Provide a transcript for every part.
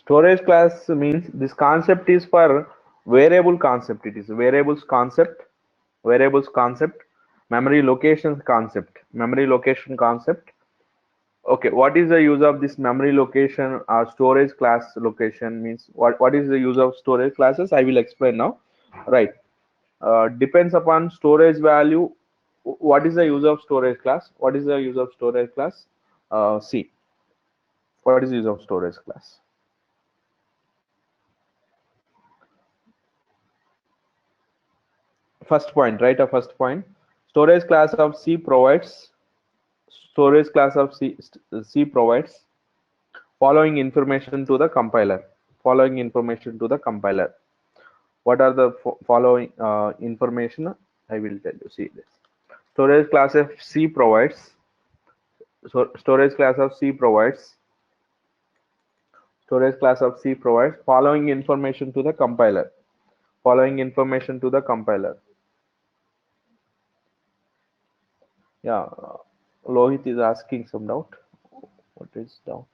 Storage class means this concept is for variable concept. It is variables concept, memory locations concept, memory location concept. Okay, what is the use of this memory location or storage class location means what is the use of storage classes? I will explain now. Right. Depends upon storage value. What is the use of storage class? What is the use of storage class? See, what is the use of storage class? First point, right? A first point. Storage class of C provides storage class of C provides following information to the compiler. Following information to the compiler. What are the following information? I will tell you. See this. Storage class of C provides. So storage class of C provides. Storage class of C provides following information to the compiler. Following information to the compiler. Yeah, Lohit is asking some doubt. What is doubt?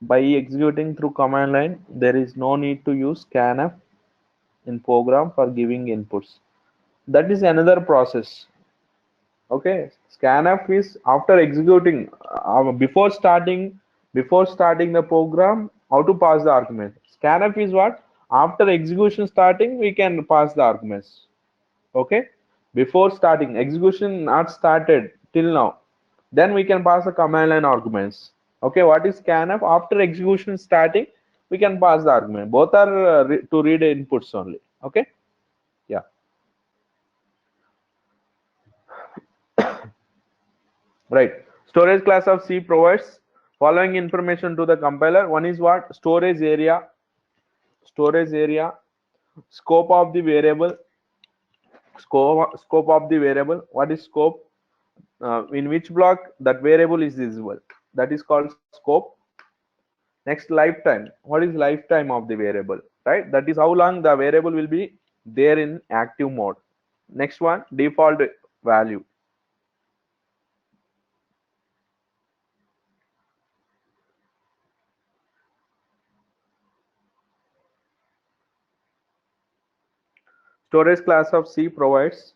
By executing through command line, there is no need to use scanf in program for giving inputs. That is another process. Okay, scanf is after executing before starting the program, how to pass the argument. Scanf is what? After execution starting, we can pass the arguments. Okay, before starting execution not started till now, then we can pass the command line arguments. Okay, what is scanf? After execution starting, we can pass the argument. Both are to read inputs only. Okay, yeah, right. Storage class of C provides following information to the compiler. One is what? Storage area, scope of the variable, scope of the variable. What is scope? In which block that variable is visible, that is called scope. Next, lifetime. What is lifetime of the variable, right? That is how long the variable will be there in active mode. Next one, default value. Storage class of C provides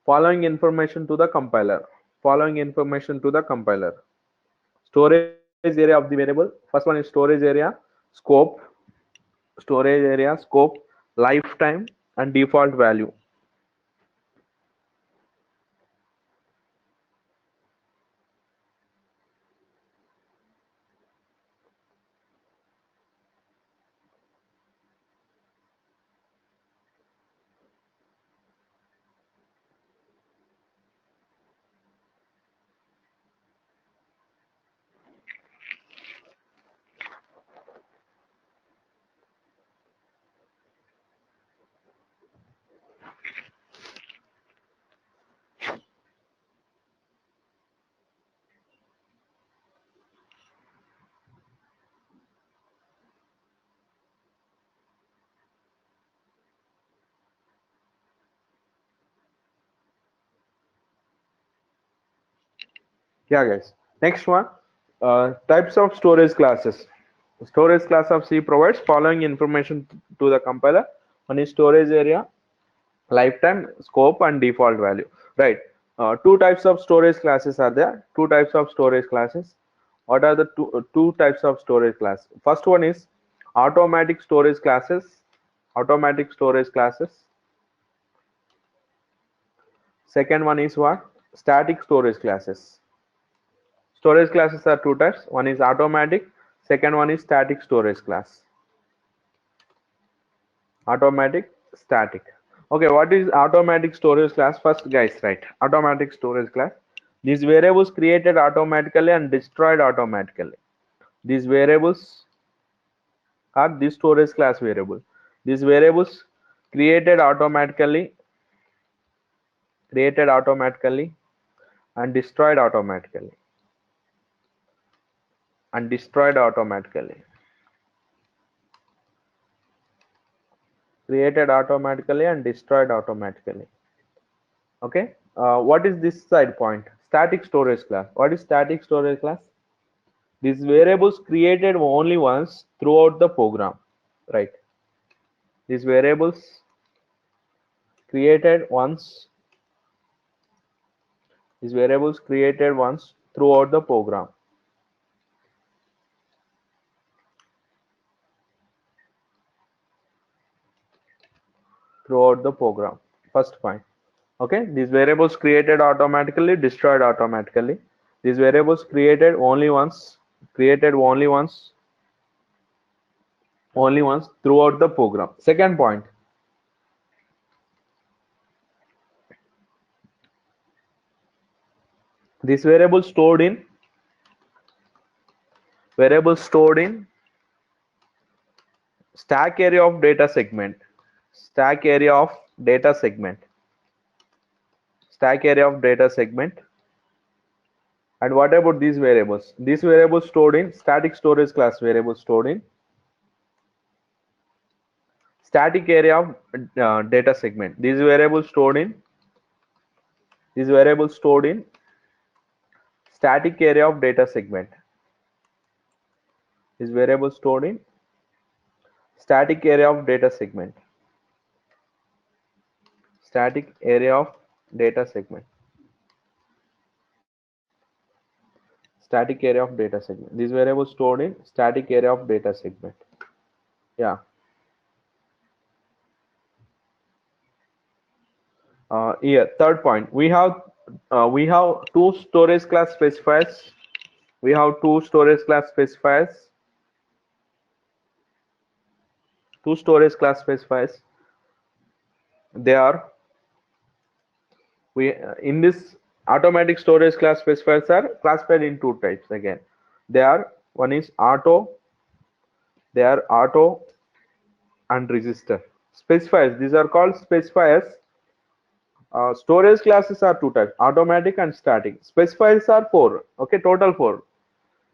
following information to the compiler. Following information to the compiler. Storage area of the variable. First one is storage area, scope, lifetime, and default value. Yeah, guys. Next one, types of storage classes. Storage class of C provides following information to the compiler. One is storage area, lifetime, scope, and default value. Right. Two types of storage classes are there. Two types of storage classes. What are the two types of storage class? First one is automatic storage classes. Automatic storage classes. Second one is what? Static storage classes. Storage classes are two types. One is automatic. Second one is static storage class. Automatic, static. Okay, what is automatic storage class? First, guys, right? Automatic storage class. These variables created automatically and destroyed automatically. These variables are the storage class variable. These variables created automatically, and destroyed automatically, and destroyed automatically. Created automatically and destroyed automatically. Okay, what is this side point? Static storage class. What is static storage class? These variables created only once throughout the program, right? These variables created once, these variables created once throughout the program. Throughout the program. First point. Okay, these variables created automatically, destroyed automatically. These variables created only once throughout the program. Second point. This variable stored in stack area of data segment. Stack area of data segment. Stack area of data segment. And what about these variables? These variables stored in static storage class variable stored in static area of data segment. These variables stored in static area of data segment. These variables stored in static area of data segment. Static area of data segment. Static area of data segment. These variables stored in static area of data segment. Yeah. Here, third point. We have two storage class specifiers. We have two storage class specifiers. Two storage class specifiers. They are in this automatic storage class specifiers are classified in two types again. One is auto. They are auto and register specifiers. These are called specifiers. Storage classes are two types: automatic and static. Specifiers are four. Okay, total four.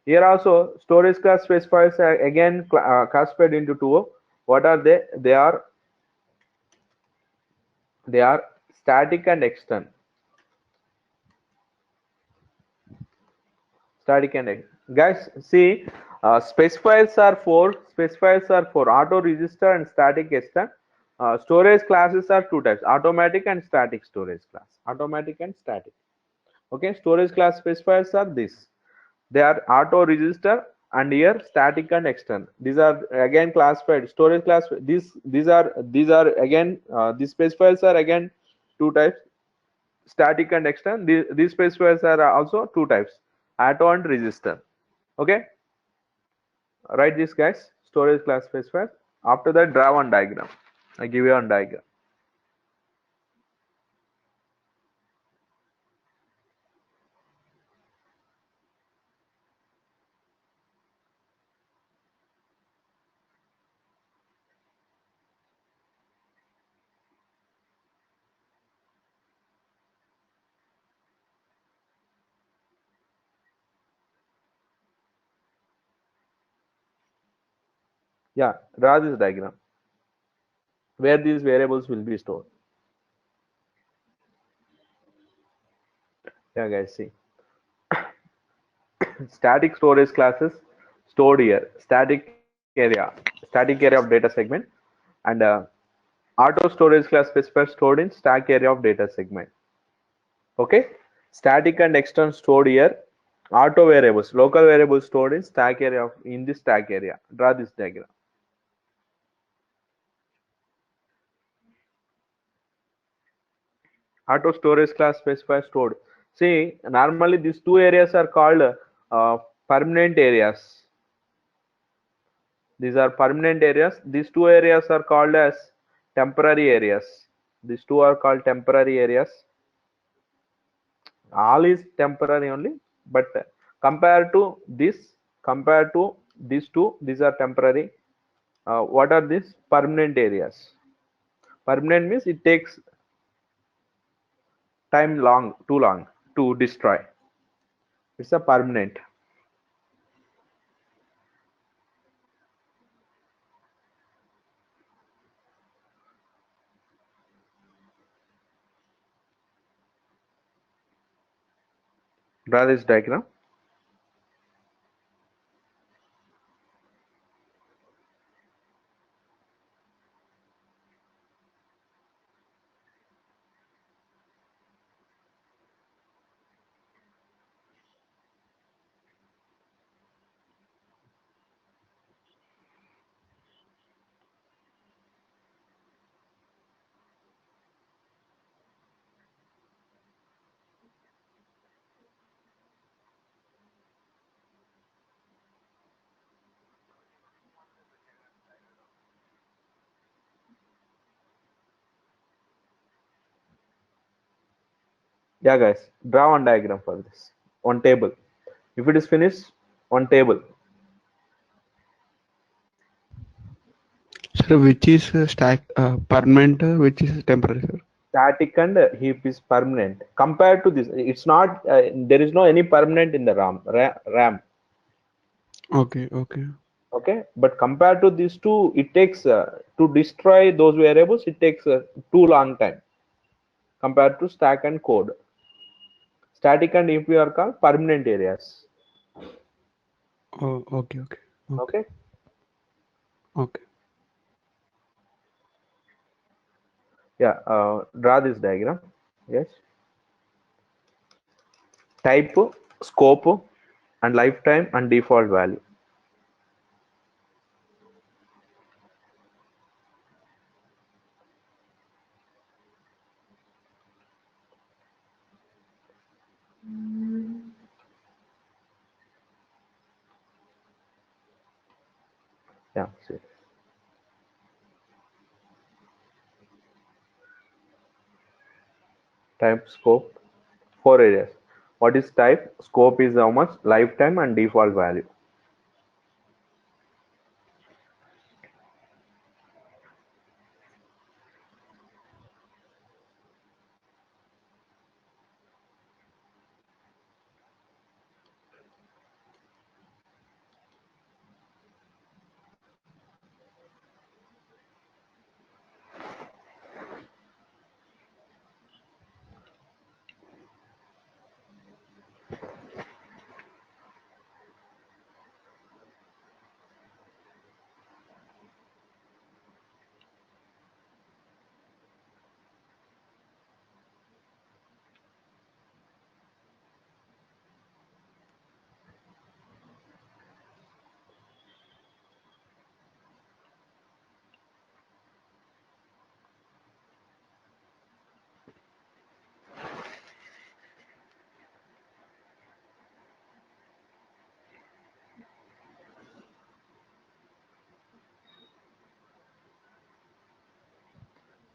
Here also storage class specifiers are again classified into two. What are they? They are static and external. Static and guys, see, specifiers are four. Specifiers are four: auto, register, and static extern. Storage classes are two types: automatic and static storage class. Automatic and static. Okay, storage class specifiers are this. They are auto, register, and here static and extern. These are again classified. Storage class. These are again these specifiers are again two types: static and extern. These specifiers are also two types: auto and register. Okay, write this, guys. Storage class specifier. After that, draw one diagram. I give you one diagram. Yeah, draw this diagram where these variables will be stored. Yeah, guys, see. Static storage classes stored here. Static area of data segment, and auto storage class specifier stored in stack area of data segment. Okay, static and external stored here. Auto variables, local variables stored in stack area in this stack area. Draw this diagram. Auto storage class specifier stored. See, normally these two areas are called permanent areas. These are permanent areas. These two areas are called as temporary areas. These two are called temporary areas. All is temporary only, but compared to these two, these are temporary. What are these? Permanent areas. Permanent means it takes too long to destroy. It's a permanent. Draw this diagram. Yeah, guys, draw one diagram for this, one table. If it is finished, one table. Sir, which is stack permanent, which is temporary, sir? Static and heap is permanent. Compared to this, it's not. There is no any permanent in the RAM. Okay, okay. Okay, but compared to these two, it takes to destroy those variables. It takes too long time compared to stack and code. Static and heap are called permanent areas. Oh, okay, okay, okay, Okay. okay. Yeah. Draw this diagram. Yes. Type, scope, and lifetime and default value. Yeah. See. Type, scope, four areas. What is type? Scope is how much? Lifetime and default value.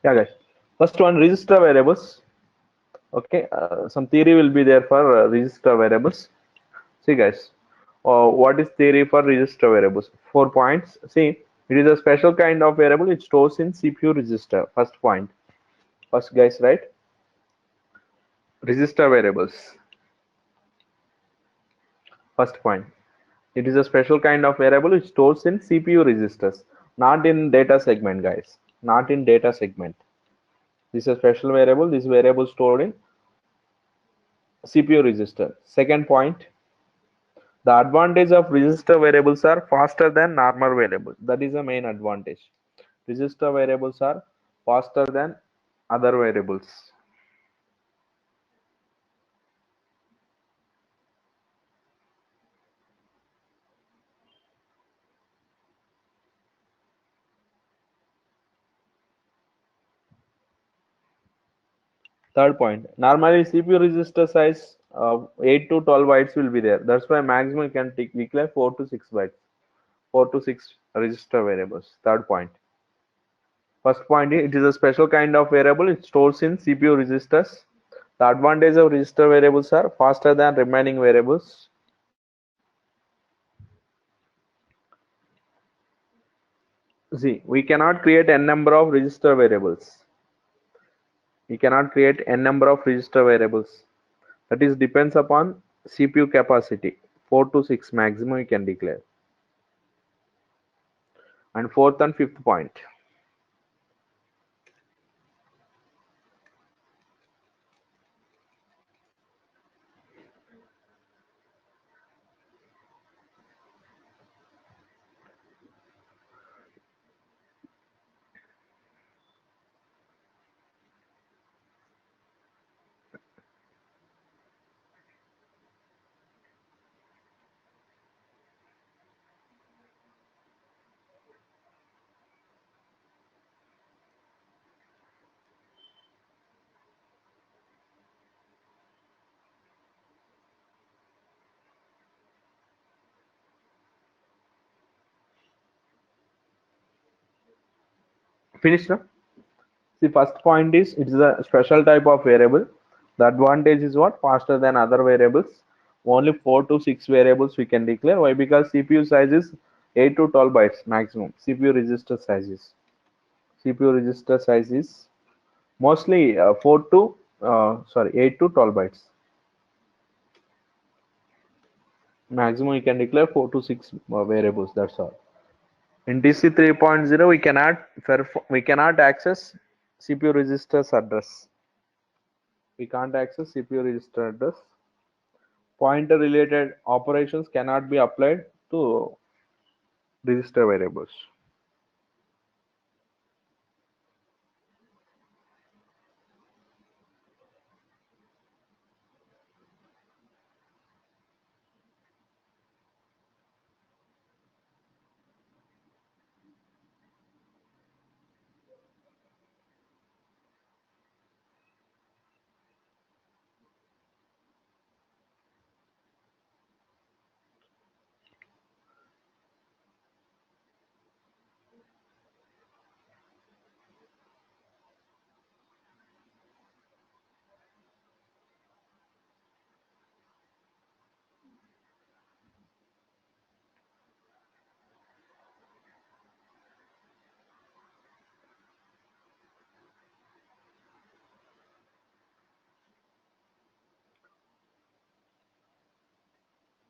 Yeah, guys. First one, register variables. Okay, some theory will be there for register variables. See, guys, what is theory for register variables? 4 points. See, it is a special kind of variable. It stores in CPU register. First point. First, guys, right? Register variables. First point. It is a special kind of variable which stores in CPU registers, not in data segment, guys. Not in data segment. This is a special variable. This variable stored in CPU register. Second point, the advantage of register variables are faster than normal variables. That is the main advantage. Register variables are faster than other variables. Third point, normally CPU register size of 8 to 12 bytes will be there. That's why maximum can declare 4 to 6 bytes. 4 to 6 register variables. Third point. First point, it is a special kind of variable. It stores in CPU registers. The advantage of register variables are faster than remaining variables. See, we cannot create n number of register variables. We cannot create n number of register variables. That is depends upon CPU capacity. 4 to 6 maximum we can declare. And fourth and fifth point. Finished now? The first point is it is a special type of variable. The advantage is what? Faster than other variables. Only 4 to 6 variables we can declare. Why? Because CPU size is 8 to 12 bytes maximum. CPU register size is mostly 8 to 12 bytes. Maximum you can declare 4 to 6 variables. That's all. In DC 3.0, we cannot access CPU register's address. We can't access CPU register address. Pointer related operations cannot be applied to register variables.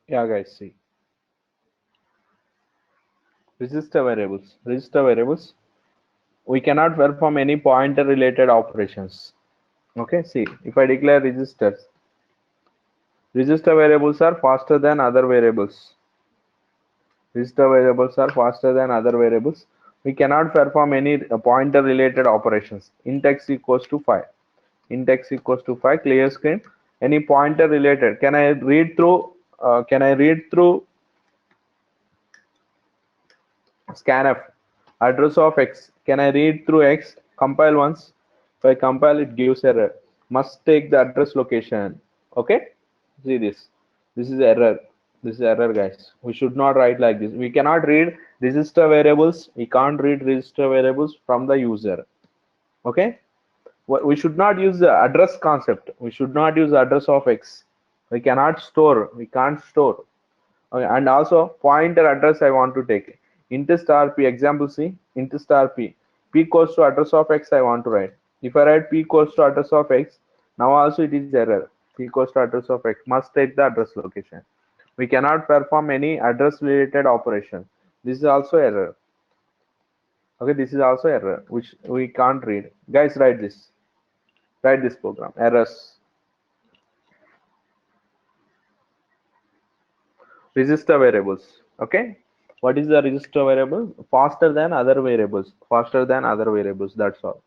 Yeah, guys, see. Register variables. We cannot perform any pointer related operations. Okay, see, if I declare registers, register variables are faster than other variables. Register variables are faster than other variables. We cannot perform any pointer related operations. Int x equals to 5. Int x equals to 5. Clear screen. Any pointer related. Can I read through? Scanf address of x. Can I read through x? Compile once. If I compile, it gives error. Must take the address location. Okay. See this. This is error. This is error, guys. We should not write like this. We cannot read register variables. We can't read register variables from the user. Okay. We should not use the address concept. We should not use the address of x. We cannot store. We can't store. Okay, and also pointer address I want to take. Int star p, example C, int star p. P equals to address of x I want to write. If I write p equals to address of x, now also it is error. P equals to address of x must take the address location. We cannot perform any address related operation. This is also error. Okay, this is also error, which we can't read. Guys, write this. Write this program. Errors. Register variables. Okay, what is the register variable? Faster than other variables. Faster than other variables. That's all.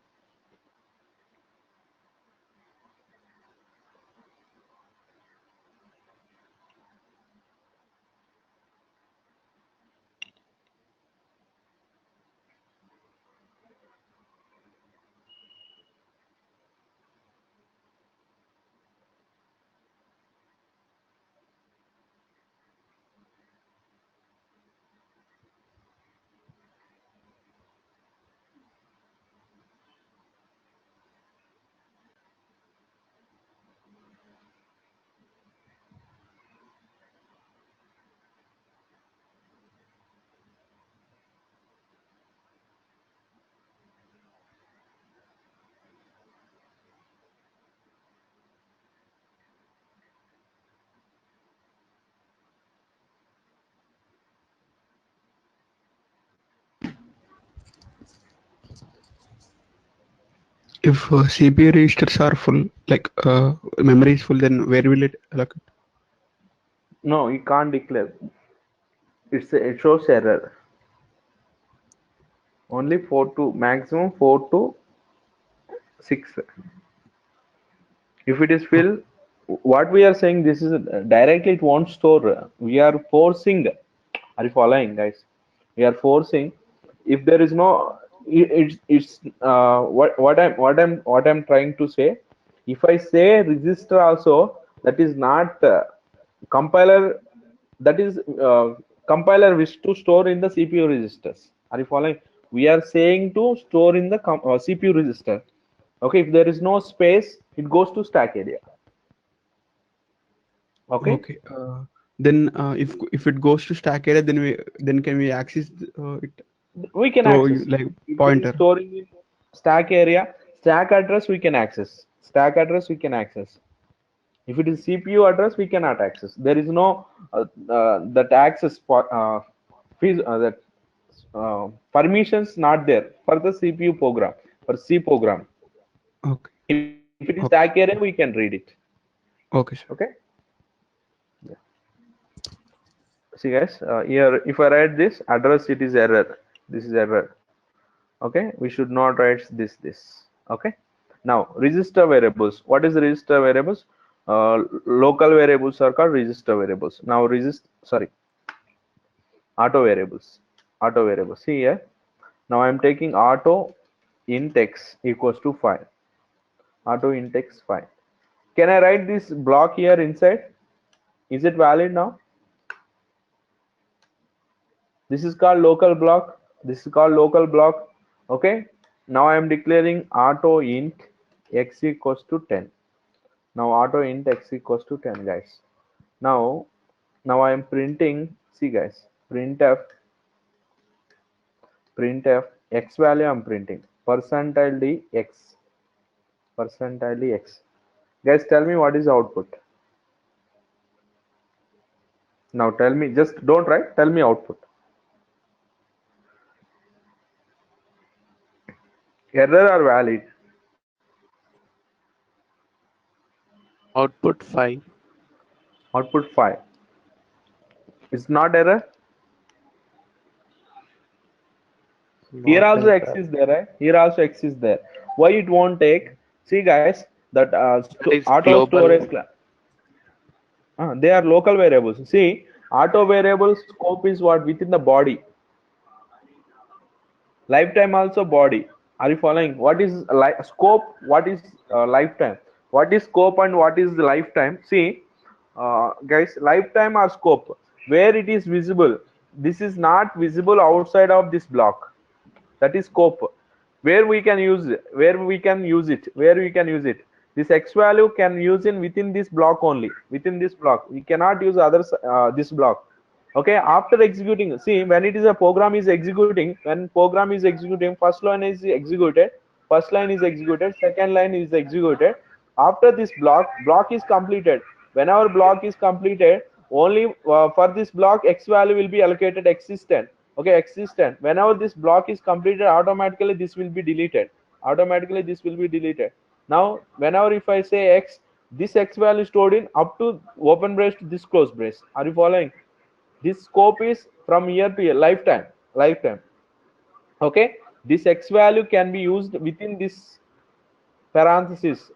If CPU registers are full, like memory is full, then where will it allocate? No, you can't declare. It shows error. Only 4 to maximum 4 to 6. If it is fill, what we are saying, this is directly it won't store. We are forcing. Are you following, guys? We are forcing. If there is no, it's what I'm trying to say. If I say register also, that is not compiler. That is compiler wish to store in the CPU registers. Are you following? We are saying to store in the CPU register. Okay, if there is no space, it goes to stack area. Okay. Okay. Then if it goes to stack area, then can we access it We can through access. like If it is pointer? storing in stack area, stack address we can access. Stack address we can access. If it is CPU address, we cannot access. There is no that access that permissions not there for the CPU program, for C program. Okay. If it is Okay. stack area, we can read it. Okay, sir. Okay. Yeah. See guys, here if I write this address, it is error. This is error. Okay, we should not write this. Okay. Now register variables. What is register variables? Local variables are called register variables. Now auto variables. Auto variables. See here. Now I'm taking auto int x equals to 5. Auto int x 5. Can I write this block here inside? Is it valid now? This is called local block. This is called local block. Okay. Now I am declaring auto int x equals to 10. Now auto int x equals to 10, guys. Now I am printing. See guys, printf x value I'm printing percentile d x, percentile d x. Guys, tell me what is output. Now tell me, just don't write, tell me output. Error or valid? Output 5. Output 5. It's not error. Here Not also x error. is there, right? Here also x is there. Why it won't take? See guys, that That is auto global. storage class. They are local variables. See, auto variable scope is what within the body. Lifetime also body. Are you following? What is scope? What is lifetime? What is scope and what is the lifetime? See, guys, lifetime or scope where it is visible. This is not visible outside of this block. That is scope. Where we can use it, where we can use it, where we can use it. This x value can use in within this block only. Within this block, we cannot use others this block. Okay, after executing, see when it is a program is executing, when program is executing, first line is executed, second line is executed. After this block is completed, whenever block is completed, only for this block x value will be allocated existent. Okay, existent. Whenever this block is completed, automatically this will be deleted. Automatically this will be deleted. Now whenever if I say x, this x value stored in up to open brace to this close brace. Are you following? This scope is from year to year, lifetime. Okay, this x value can be used within this parenthesis.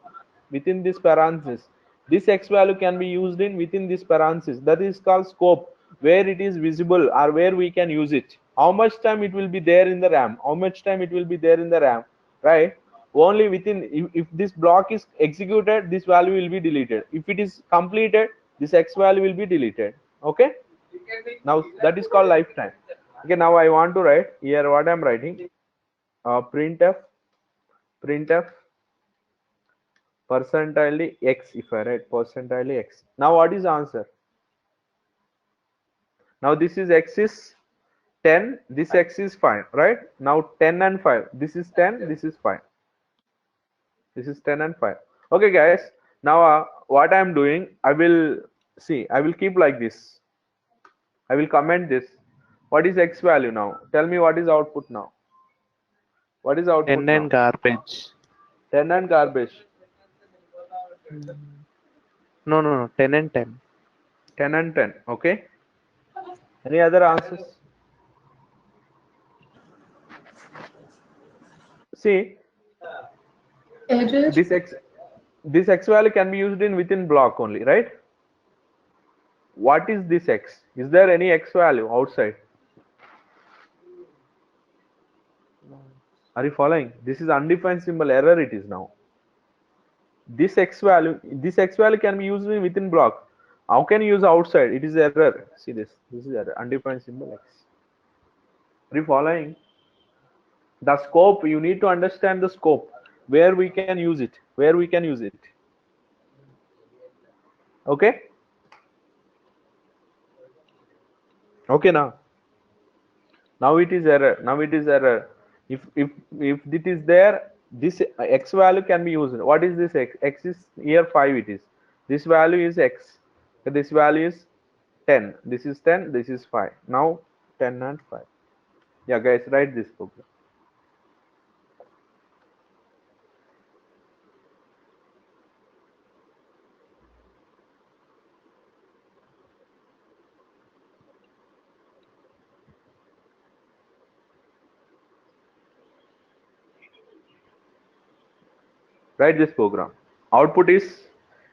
Within this parenthesis, this x value can be used in within this parenthesis. That is called scope, where it is visible or where we can use it. How much time it will be there in the RAM? How much time it will be there in the RAM? Right? Only within, if this block is executed, this value will be deleted. If it is completed, this x value will be deleted. Okay. Now that is called lifetime. Okay. Now I want to write here what I'm writing. Printf percentile x. If I write percentile x, now what is the answer? Now this is x is 10, this x is 5, right? Now 10 and 5, this is 10, this is 5, this is 10 and 5. Okay guys, now what I'm doing, I will keep like this. I will comment this. What is x value now? Tell me what is output now. What is 10 output and now? garbage. 10 and garbage. No. 10 and 10. 10 and 10. Okay. Any other answers? See, Error. this x value can be used in within block only, right? What is this x? Is there any x value outside? Are you following? This is undefined symbol error. It is now. This x value can be used in within block. How can you use outside? It is error. See this. This is error. Undefined symbol x. Are you following? The scope. You need to understand the scope. Where we can use it. Where we can use it. Okay. Okay, now it is error. Now it is error. If it is there, this x value can be used. What is this x? X is here 5. It is this value is x. This value is 10. This is 10. This is 5. Now 10 and 5. Yeah, guys, write this program. Write this program. Output is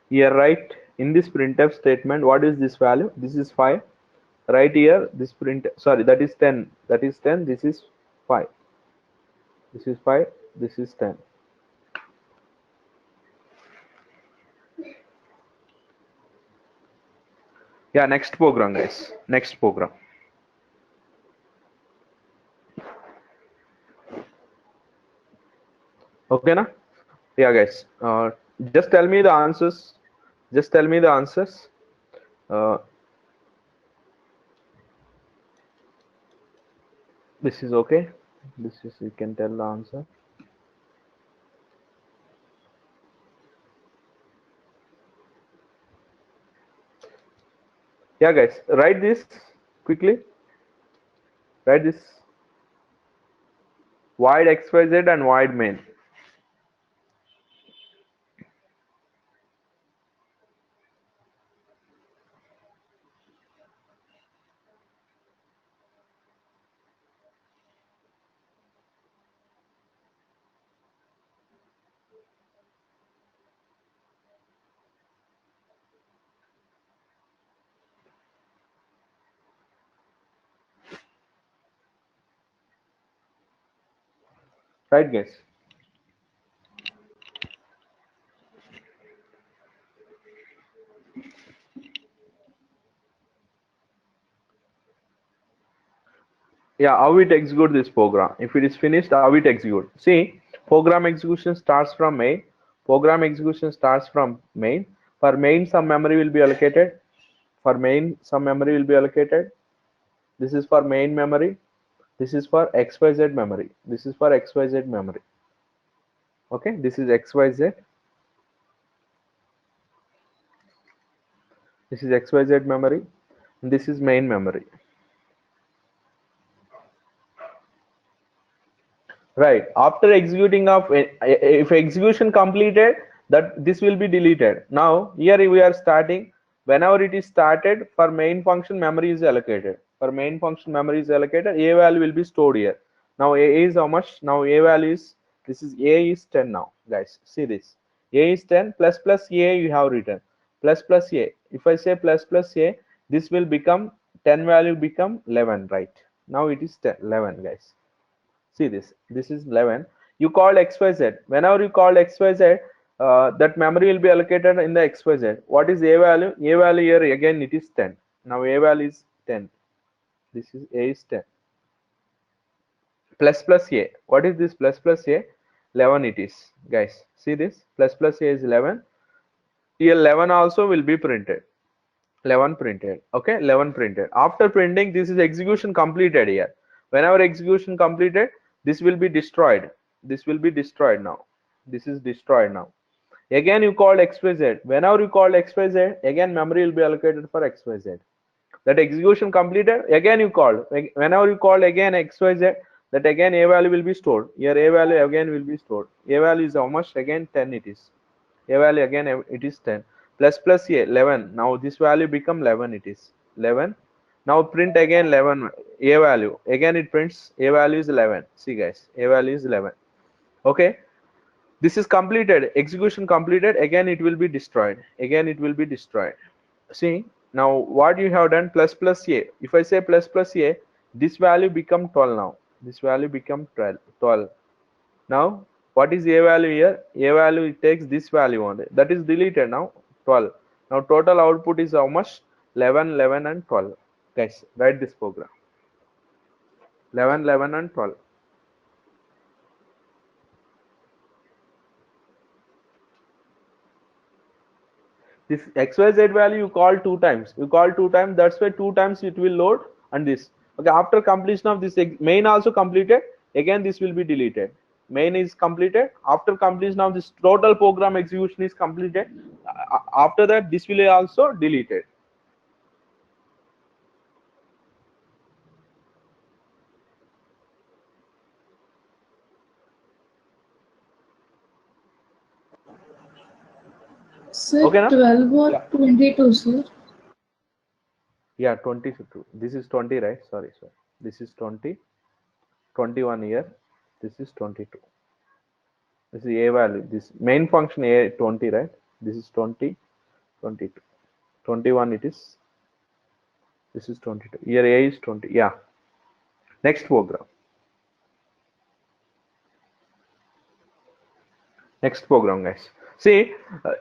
here, right? In this printf statement, what is this value? This is 5. Right here, this print, sorry, that is 10. That is 10. This is 5. This is 5. This is 10. Yeah, next program, guys. Next program. Okay, na? Yeah, guys. Just tell me the answers. Just tell me the answers. This is okay. This is, you can tell the answer. Yeah, guys. Write this quickly. Write this. Void xyz and void main. Right, guys. Yeah, how it execute this program? If it is finished, how it execute? See, program execution starts from main. Program execution starts from main. For main, some memory will be allocated. For main, some memory will be allocated. This is for main memory. This is for XYZ memory. This is for XYZ memory. Okay, this is XYZ. This is XYZ memory. And this is main memory. Right. After executing of, if execution completed, that this will be deleted. Now here we are starting. Whenever it is started, for main function memory is allocated. For main function memory is allocated. A value will be stored here. Now A is how much? Now A value is, this is A is 10 now, guys. See this. A is 10 plus plus A you have written. Plus plus A. If I say plus plus A, this will become 10 value become 11, right? Now it is 10, 11, guys. See this is 11. You call xyz. Whenever you call xyz, that memory will be allocated in the xyz. What is a value? A value here again it is 10. Now a value is 10. This is a is 10. Plus plus a. What is this plus plus a? 11 it is, guys. See this plus plus a is 11. Here 11 also will be printed. 11 printed. Okay, 11 printed. After printing, this is execution completed here. Whenever execution completed, this will be destroyed. This will be destroyed now. This is destroyed now. Again you call xyz. Whenever you call xyz, again memory will be allocated for xyz. That execution completed, again you call. Whenever you call again xyz, that again a value will be stored. Here a value again will be stored. A value is how much? Again 10 it is. A value again it is 10 plus plus a 11. Now this value become 11. It is 11. Now print again 11 a value, again it prints a value is 11. See guys, a value is 11. Okay, this is completed, execution completed. Again it will be destroyed, again it will be destroyed. See now what you have done, plus plus a. If I say plus plus a, this value become 12. Now this value become 12. Now what is a value here? A value, it takes this value only, that is deleted. Now 12. Now total output is how much? 11, 11 and 12. Guys, write this program. 11, 11 and 12. This xyz value you call two times. You call two times, that's why two times it will load. and this. Okay, after completion of this main also completed, again this will be deleted. Main is completed. After completion of this total program execution is completed, after that this will be also deleted. Sir, Okay, na? 12 or Yeah. 22, sir? Yeah, 22. This is 20, right? Sorry. This is 20, 21 here. This is 22. This is a value. This main function a 20, right? This is 20, 22, 21. It is. This is 22. Here a is 20. Yeah. Next program. Next program, guys. See,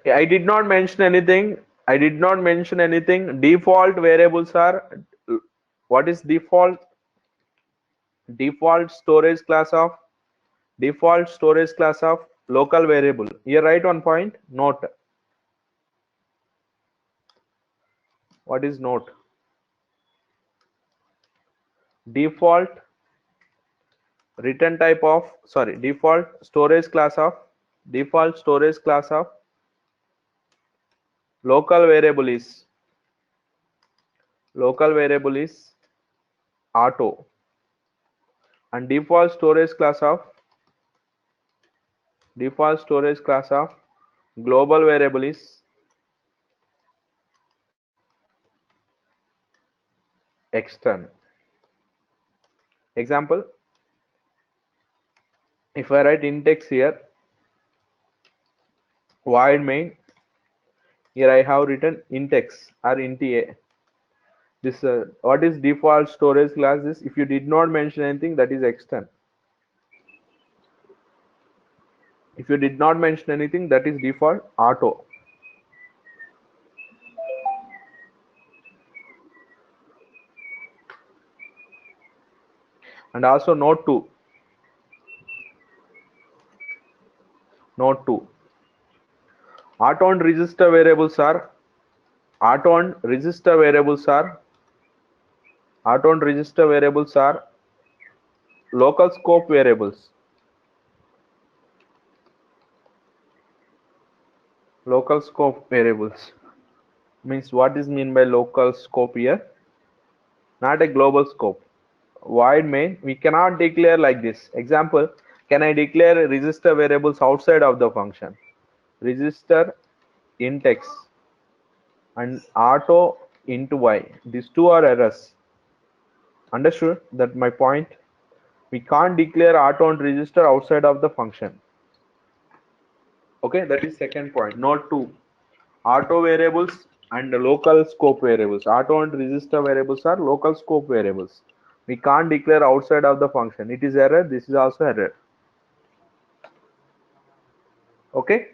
I did not mention anything. I did not mention anything. Default variables are, what is default? Default storage class of local variable. Here write one point. Note. What is note? Default return type of, sorry, default storage class of local variable is auto, and default storage class of global variable is external. Example, if I write int x here, void main, here I have written int x or int a. This what is default storage class? This, if you did not mention anything, that is external. If you did not mention anything, that is default auto. And also note 2. Auto and register variables are local scope variables. Local scope variables means, what is mean by local scope here? Not a global scope. Void main, we cannot declare like this. Example, can I declare register variables outside of the function? Register int x and auto int y. These two are errors. Understood that my point? We can't declare auto and register outside of the function. Okay, that is second point. Note 2. Auto variables and local scope variables. Auto and register variables are local scope variables. We can't declare outside of the function. It is error. This is also error. Okay.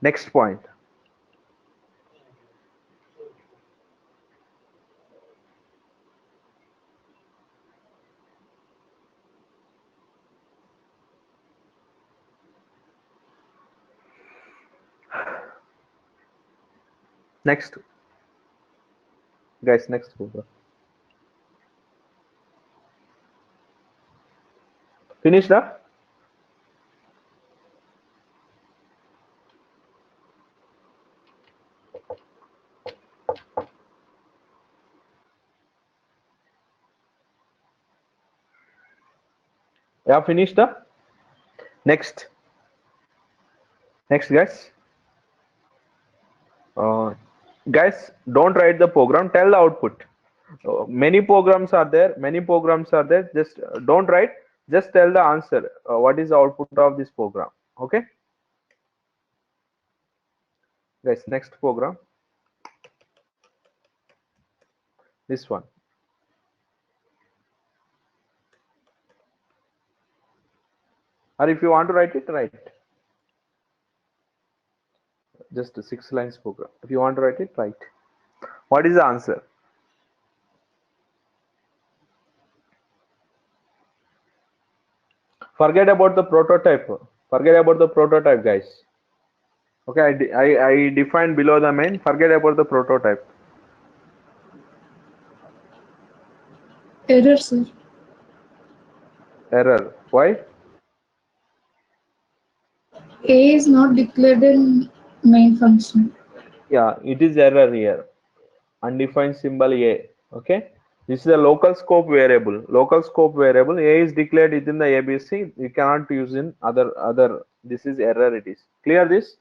Next point. Next. Guys, next program. Finish that? Yeah, finish the next. Next, guys. Guys, don't write the program. Tell the output. Many programs are there. Just don't write. Just tell the answer. What is the output of this program? Okay. Guys, next program. This one. Or if you want to write it, write. Just a 6 lines program. If you want to write it, write. What is the answer? Forget about the prototype. Guys. Okay, I defined below the main. Forget about the prototype. Error, sir. Error. Why? A is not declared in main function. Yeah, it is error here. Undefined symbol A. Okay. This is a local scope variable. Local scope variable A is declared within the ABC. You cannot use in other. This is error. It is clear. This.